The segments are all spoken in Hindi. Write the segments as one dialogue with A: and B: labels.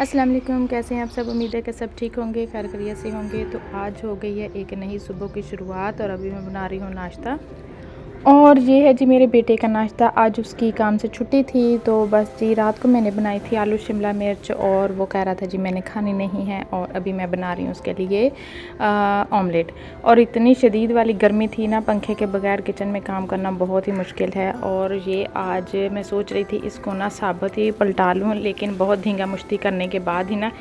A: अस्सलाम वालेकुम, कैसे हैं आप सब। उम्मीद है कि सब ठीक होंगे, खैर खैरियत से होंगे। तो आज हो गई है एक नई सुबह की शुरुआत और अभी मैं बना रही हूँ नाश्ता। और ये है जी मेरे बेटे का नाश्ता। आज उसकी काम से छुट्टी थी तो बस जी रात को मैंने बनाई थी आलू शिमला मिर्च और वो कह रहा था जी मैंने खानी नहीं है, और अभी मैं बना रही हूँ उसके लिए ऑमलेट। और इतनी शदीद वाली गर्मी थी ना, पंखे के बगैर किचन में काम करना बहुत ही मुश्किल है। और ये आज मैं सोच रही थी इसको ना साबित ही पलटा लूँ, लेकिन बहुत धींगा मुश्ती करने के बाद ही ना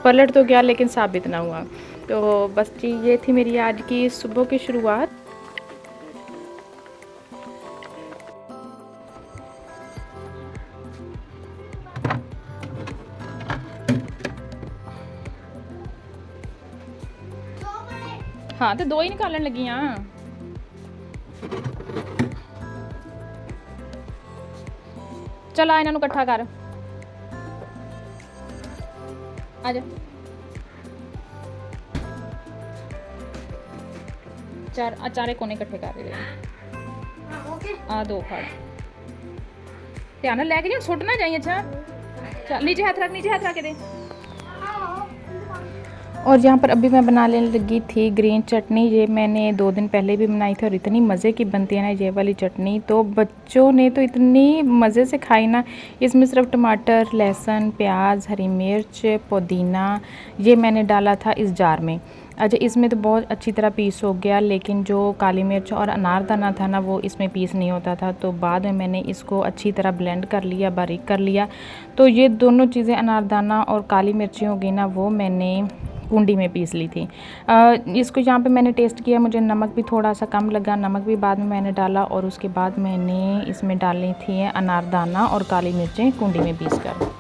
A: पलट तो गया, लेकिन साबित ना हुआ। तो बस जी ये थी मेरी आज की सुबह की शुरुआत। हाँ तो दो ही निकालन लगी हाँ। चल आ इन्हों इकट्ठा कर, आ जा। चारे कोने इकट्ठे कर रहे आ दो फड़ ध्यान लैके जी सुट ना जाइए। अच्छा चल नीचे हाथ रख, नीचे हाथ रख के दे। और यहाँ पर अभी मैं बनाने लगी थी ग्रीन चटनी। ये मैंने 2 दिन पहले भी बनाई थी और इतनी मज़े की बनती है ना ये वाली चटनी, तो बच्चों ने तो इतनी मज़े से खाई ना। इसमें सिर्फ टमाटर, लहसुन, प्याज, हरी मिर्च, पुदीना ये मैंने डाला था इस जार में। अच्छा इसमें तो बहुत अच्छी तरह पीस हो गया, लेकिन जो काली मिर्च और अनारदाना था ना वो इसमें पीस नहीं होता था। तो बाद में मैंने इसको अच्छी तरह ब्लेंड कर लिया, बारीक कर लिया। तो ये दोनों चीज़ें अनारदाना और काली मिर्ची होगी ना वो मैंने कूंडी में पीस ली थी। इसको यहाँ पे मैंने टेस्ट किया, मुझे नमक भी थोड़ा सा कम लगा, नमक भी बाद में मैंने डाला। और उसके बाद मैंने इसमें डालनी थी अनारदाना और काली मिर्चें कूंडी में पीस कर।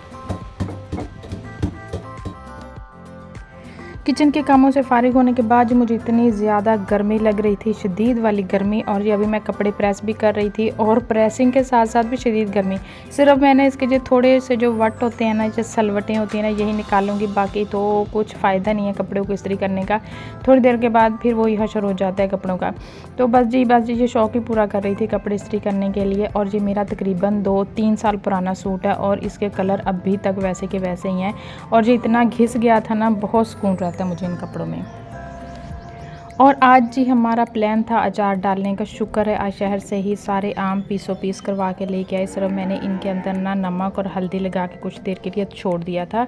A: किचन के कामों से फ़ारिग होने के बाद मुझे इतनी ज़्यादा गर्मी लग रही थी, शदीद वाली गर्मी। और ये अभी मैं कपड़े प्रेस भी कर रही थी और प्रेसिंग के साथ साथ भी शदीद गर्मी। सिर्फ मैंने इसके जो थोड़े से जो वट होते हैं ना, जो सलवटें होती हैं ना, यही निकालूंगी, बाकी तो कुछ फ़ायदा नहीं है कपड़ों को इस्त्री करने का। थोड़ी देर के बाद फिर वही हशर हो जाता है कपड़ों का। तो बस जी ये शौक़ ही पूरा कर रही थी कपड़े इस्त्री करने के लिए। और ये मेरा तकरीबन 2-3 साल पुराना सूट है और इसके कलर अभी तक वैसे के वैसे ही हैं। और ये इतना घिस गया था ना, बहुत सुकून रहता है मुझे इन कपड़ों में। और आज जी हमारा प्लान था अचार डालने का। शुक्र है आज शहर से ही सारे आम पीस करवा के लेके आए। सिर्फ मैंने इनके अंदर ना नमक और हल्दी लगा के कुछ देर के लिए छोड़ दिया था।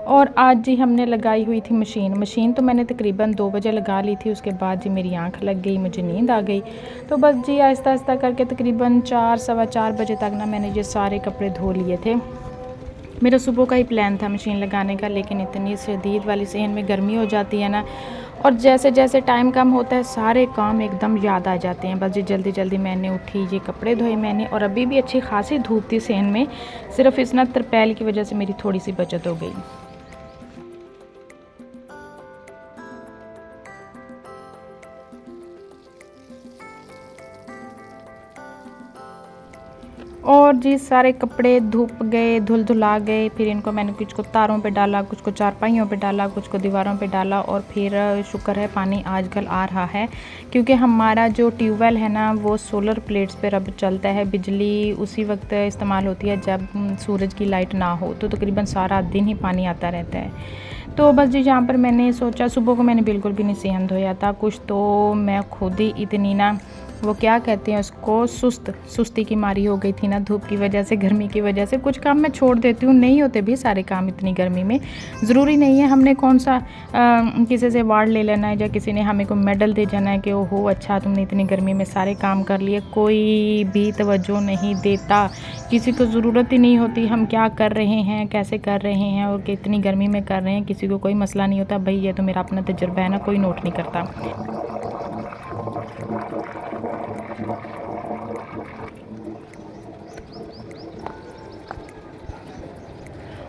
A: और आज जी हमने लगाई हुई थी मशीन तो मैंने तकरीबन 2 बजे लगा ली थी। उसके बाद जी मेरी आंख लग गई, मुझे नींद आ गई। तो बस जी आहिस्ता आहिस्ता करके तकरीबन 4-4:15 बजे तक ना मैंने ये सारे कपड़े धो लिए थे। मेरा सुबह का ही प्लान था मशीन लगाने का, लेकिन इतनी शदीद वाली सहन में गर्मी हो जाती है ना, और जैसे जैसे टाइम कम होता है सारे काम एकदम याद आ जाते हैं। बस जी जल्दी जल्दी मैंने उठी, ये कपड़े धोए मैंने। और अभी भी अच्छी खासी धूप थी सहन में, सिर्फ इस ना तरपैल की वजह से मेरी थोड़ी सी बचत हो गई। और जी सारे कपड़े धूप गए, धुला गए। फिर इनको मैंने कुछ को तारों पे डाला, कुछ को चारपाइयों पे डाला, कुछ को दीवारों पे डाला। और फिर शुक्र है पानी आजकल आ रहा है, क्योंकि हमारा जो ट्यूबवेल है ना वो सोलर प्लेट्स पर अब चलता है। बिजली उसी वक्त इस्तेमाल होती है जब सूरज की लाइट ना हो, तो तकरीबन सारा दिन ही पानी आता रहता है। तो बस जी यहाँ पर मैंने सोचा, सुबह को मैंने बिल्कुल भी नहीं सेहन धोया था कुछ, तो मैं खुद ही इतनी ना वो क्या कहते हैं उसको, सुस्ती की मारी हो गई थी ना, धूप की वजह से, गर्मी की वजह से। कुछ काम मैं छोड़ देती हूँ, नहीं होते भी सारे काम इतनी गर्मी में। ज़रूरी नहीं है हमने कौन सा किसी से अवार्ड ले लेना है या किसी ने हमें को मेडल दे जाना है कि ओहो अच्छा तुमने इतनी गर्मी में सारे काम कर लिए। कोई भी तवज्जो नहीं देता, किसी को ज़रूरत ही नहीं होती हम क्या कर रहे हैं, कैसे कर रहे हैं और कितनी गर्मी में कर रहे हैं। किसी को कोई मसला नहीं होता। भाई ये तो मेरा अपना तजुर्बा है ना, कोई नोट नहीं करता।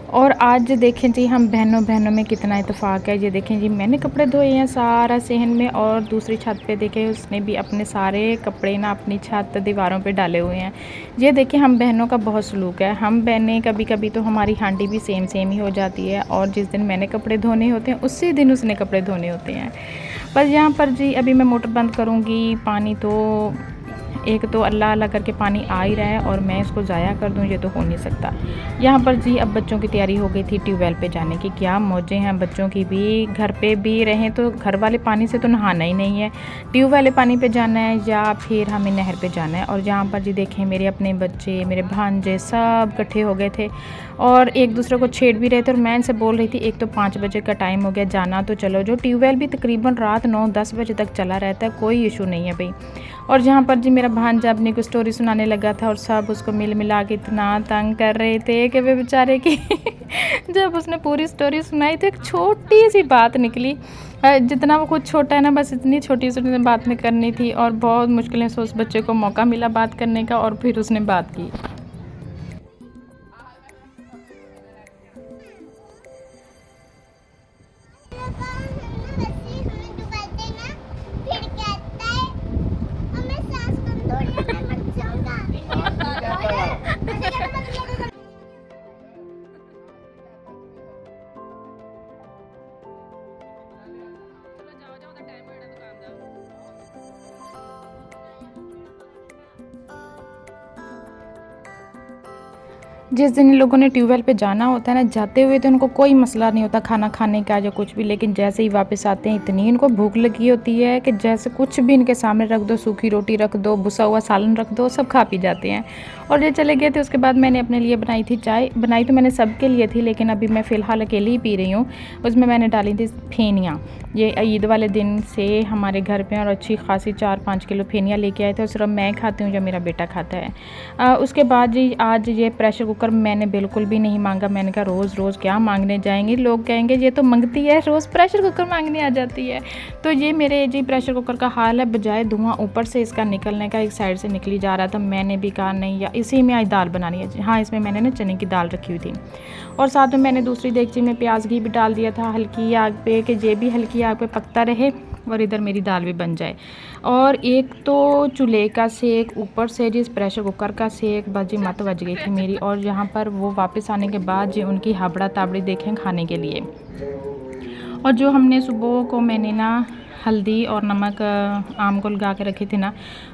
A: और आज देखें जी हम बहनों में कितना इत्तेफाक है। ये देखें जी मैंने कपड़े धोए हैं सारा सहन में, और दूसरी छत पे देखें उसने भी अपने सारे कपड़े ना अपनी छत दीवारों पे डाले हुए हैं। ये देखें हम बहनों का बहुत सलूक है। हम बहनें कभी कभी तो हमारी हांडी भी सेम ही हो जाती है, और जिस दिन मैंने कपड़े धोने होते हैं उसी दिन उसने कपड़े धोने होते हैं। बस यहाँ पर जी अभी मैं मोटर बंद करूँगी। पानी तो एक तो अल्लाह अल्लाह करके पानी आ ही रहा है और मैं इसको ज़ाया कर दूँ, ये तो हो नहीं सकता। यहाँ पर जी अब बच्चों की तैयारी हो गई थी ट्यूबवेल पे जाने की। क्या मौजें हैं बच्चों की भी, घर पे भी रहें तो घर वाले पानी से तो नहाना ही नहीं है, ट्यूब वाले पानी पे जाना है या फिर हमें नहर पे जाना है। और यहाँ पर जी देखें मेरे अपने बच्चे, मेरे भांजे सब इकट्ठे हो गए थे और एक दूसरे को छेड़ भी रहे थे। और मैं इनसे बोल रही थी एक तो 5 बजे का टाइम हो गया, जाना तो चलो। जो ट्यूबवेल भी तकरीबन रात 9-10 बजे तक चला रहता है, कोई इशू नहीं है भाई। और जहाँ पर जी मेरा भांजा अपनी को स्टोरी सुनाने लगा था और सब उसको मिल मिला के इतना तंग कर रहे थे कि वे बेचारे की जब उसने पूरी स्टोरी सुनाई तो एक छोटी सी बात निकली। जितना वो खुद छोटा है ना, बस इतनी छोटी सी बात में करनी थी और बहुत मुश्किलें से उस बच्चे को मौका मिला बात करने का और फिर उसने बात की। जिस दिन इन लोगों ने ट्यूबवेल पे जाना होता है ना, जाते हुए तो उनको कोई मसला नहीं होता खाना खाने का या कुछ भी, लेकिन जैसे ही वापस आते हैं इतनी इनको भूख लगी होती है कि जैसे कुछ भी इनके सामने रख दो, सूखी रोटी रख दो, बुसा हुआ सालन रख दो, सब खा पी जाते हैं। और ये चले गए थे। उसके बाद मैंने अपने लिए बनाई थी चाय। बनाई तो मैंने सबके लिए थी, लेकिन अभी मैं फ़िलहाल अकेली ही पी रही हूँ। उसमें मैंने डाली थी फेनियाँ। ये ईद वाले दिन से हमारे घर पे और अच्छी खासी 4-5 किलो फेनियाँ लेके आए थे और सिर्फ मैं खाती हूँ या मेरा बेटा खाता है। उसके बाद जी आज ये प्रेशर कुकर मैंने बिल्कुल भी नहीं मांगा। मैंने कहा रोज़ रोज़ क्या मांगने जाएंगे, लोग कहेंगे ये तो मंगती है, रोज़ प्रेशर कुकर मांगने आ जाती है। तो ये मेरे जी प्रेशर कुकर का हाल है। बजाय धुआं ऊपर से इसका निकलने का, एक साइड से निकली जा रहा था। मैंने भी कहा नहीं, या इसी में आज दाल बनानी है। हाँ, इसमें मैंने ना चने की दाल रखी हुई थी और साथ में मैंने दूसरी देगची में प्याज घी भी डाल दिया था हल्की आग पे, कि ये भी हल्की आग पे पकता रहे और इधर मेरी दाल भी बन जाए। और एक तो चूल्हे का सेक, ऊपर से जिस प्रेशर कुकर का सेक, बस जी मत बज गई थी मेरी। और यहाँ पर वो वापस आने के बाद जी उनकी हाबड़ा ताबड़ी देखें खाने के लिए। और जो हमने सुबह को मैंने ना हल्दी और नमक आम को लगा के रखी थी ना,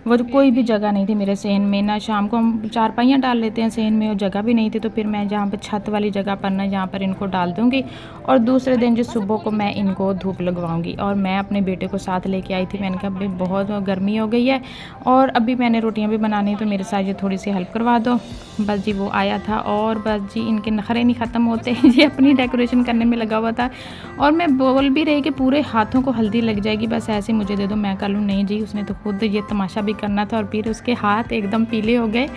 A: वो कोई भी जगह नहीं थी मेरे सहन में ना। शाम को हम चारपाइयाँ डाल लेते हैं सहन में, और जगह भी नहीं थी। तो फिर मैं जहाँ पे छत वाली जगह पर ना, जहाँ पर इनको डाल दूँगी और दूसरे दिन जिस सुबह को मैं इनको धूप लगवाऊँगी। और मैं अपने बेटे को साथ लेके आई थी। मैंने कहा भाई बहुत गर्मी हो गई है और अभी मैंने रोटियाँ भी बनानी, तो मेरे साथ ये थोड़ी सी हेल्प करवा दो। बस जी वो आया था और बस जी इनके नखरे नहीं ख़त्म होते। ये अपनी डेकोरेशन करने में लगा हुआ था और मैं बोल भी रही कि पूरे हाथों को हल्दी लग जाएगी, बस ऐसे मुझे दे दो मैं कर लूँ। नहीं जी, उसने तो खुद ये तमाशा भी करना था और फिर उसके हाथ एकदम पीले हो गए।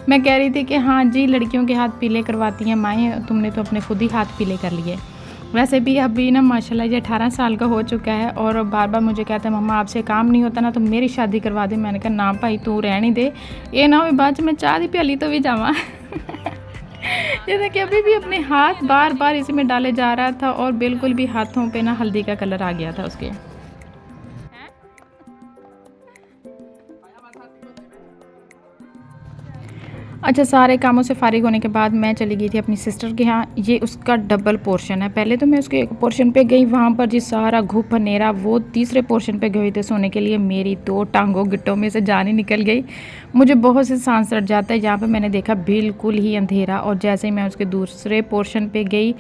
A: मैं कह रही थी कि हाँ जी, लड़कियों के हाथ पीले करवाती हैं माएँ, तुमने तो अपने खुद ही हाथ पीले कर लिए। वैसे भी अभी ना माशाल्लाह ये 18 साल का हो चुका है और बार बार मुझे कहता है मम्मा आपसे काम नहीं होता ना, तो मेरी शादी करवा दे। मैंने कहा ना भाई तू रहने दे, ये ना हो बाद में चाह दी प्याली तो भी जावा। ये देखिए अभी भी अपने हाथ बार बार इसमें डाले जा रहा था और बिल्कुल भी हाथों पे ना हल्दी का कलर आ गया था उसके। अच्छा, सारे कामों से फ़ारिग होने के बाद मैं चली गई थी अपनी सिस्टर के यहाँ। ये उसका डबल पोर्शन है। पहले तो मैं उसके एक पोर्शन पे गई, वहाँ पर जी सारा घुप हनेरा। वो तीसरे पोर्शन पे गए थे सोने के लिए। मेरी तो टांगों गिट्टों में से जान ही निकल गई। मुझे बहुत से सांस चढ़ जाता है। यहाँ पे मैंने देखा बिल्कुल ही अंधेरा और जैसे ही मैं उसके दूसरे पोर्शन पे गई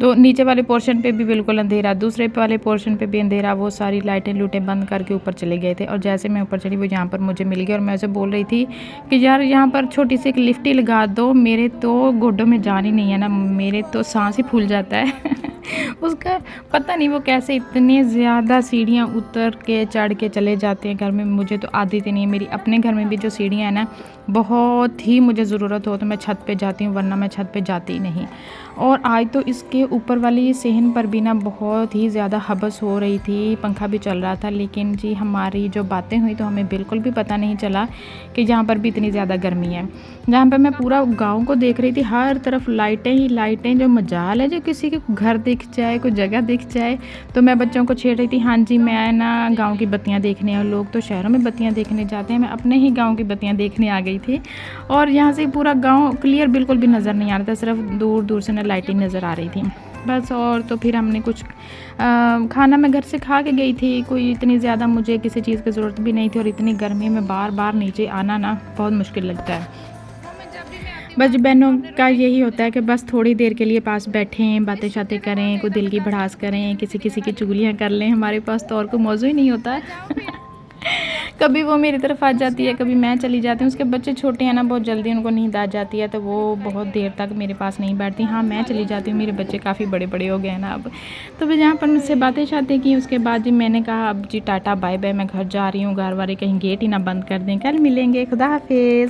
A: तो नीचे वाले पोर्शन पे भी बिल्कुल अंधेरा, दूसरे वाले पोर्शन पे भी अंधेरा। वो सारी लाइटें लूटें बंद करके ऊपर चले गए थे और जैसे मैं ऊपर चली वो यहाँ पर मुझे मिल गई और मैं उसे बोल रही थी कि यार यहाँ पर छोटी सी एक लिफ्ट ही लगा दो, मेरे तो घुटनों में जान ही नहीं है ना, मेरे तो सांस ही फूल जाता है। उसका पता नहीं वो कैसे इतनी ज़्यादा सीढ़ियाँ उतर के चढ़ के चले जाते हैं घर में। मुझे तो आदत ही नहीं है। मेरी अपने घर में भी जो सीढ़ियाँ हैं ना, बहुत ही मुझे ज़रूरत हो तो मैं छत पे जाती हूँ, वरना मैं छत पे जाती ही नहीं। और आज तो इसके ऊपर वाली सहन पर भी ना बहुत ही ज़्यादा हबस हो रही थी, पंखा भी चल रहा था। लेकिन जी हमारी जो बातें हुई तो हमें बिल्कुल भी पता नहीं चला कि यहाँ पर भी इतनी ज़्यादा गर्मी है। जहाँ पर मैं पूरा गाँव को देख रही थी, हर तरफ लाइटें ही लाइटें। जो मजाल है जो किसी के घर दिख जाए, कोई जगह दिख जाए। तो मैं बच्चों को छेड़ रही थी, हाँ जी मैं ना गाँव की बत्तियाँ देखने, और लोग तो शहरों में बत्तियाँ देखने जाते हैं, मैं अपने ही गाँव की बत्तियाँ देखने आ गई थी। और यहाँ से पूरा गाँव क्लियर बिल्कुल भी नज़र नहीं आ रहा था, सिर्फ दूर दूर से ना लाइटिंग नज़र आ रही थी। बस। और तो फिर हमने कुछ खाना मैं घर से खा के गई थी, कोई इतनी ज़्यादा मुझे किसी चीज़ की ज़रूरत भी नहीं थी और इतनी गर्मी में बार बार नीचे आना ना बहुत मुश्किल लगता है। बस बहनों का यही होता है कि बस थोड़ी देर के लिए पास बैठें, बातें शातें करें, कोई दिल की भड़ास करें, किसी किसी की चुगलियाँ कर लें। हमारे पास तो और कोई मौजू ही नहीं होता है। कभी वो मेरी तरफ आ जाती है, कभी मैं चली जाती हूँ। उसके बच्चे छोटे हैं ना, बहुत जल्दी उनको नींद आ जाती है, तो वो बहुत देर तक मेरे पास नहीं बैठती। हाँ, मैं चली जाती हूँ, मेरे बच्चे काफ़ी बड़े बड़े हो गए हैं ना अब। तो फिर जहाँ पर मुझसे बातें शातें की, उसके बाद जी मैंने कहा अब जी टाटा बाय बाय, मैं घर जा रही हूँ, घर वाले कहीं गेट ही ना बंद कर दें। कल मिलेंगे, खुदा हाफिज़।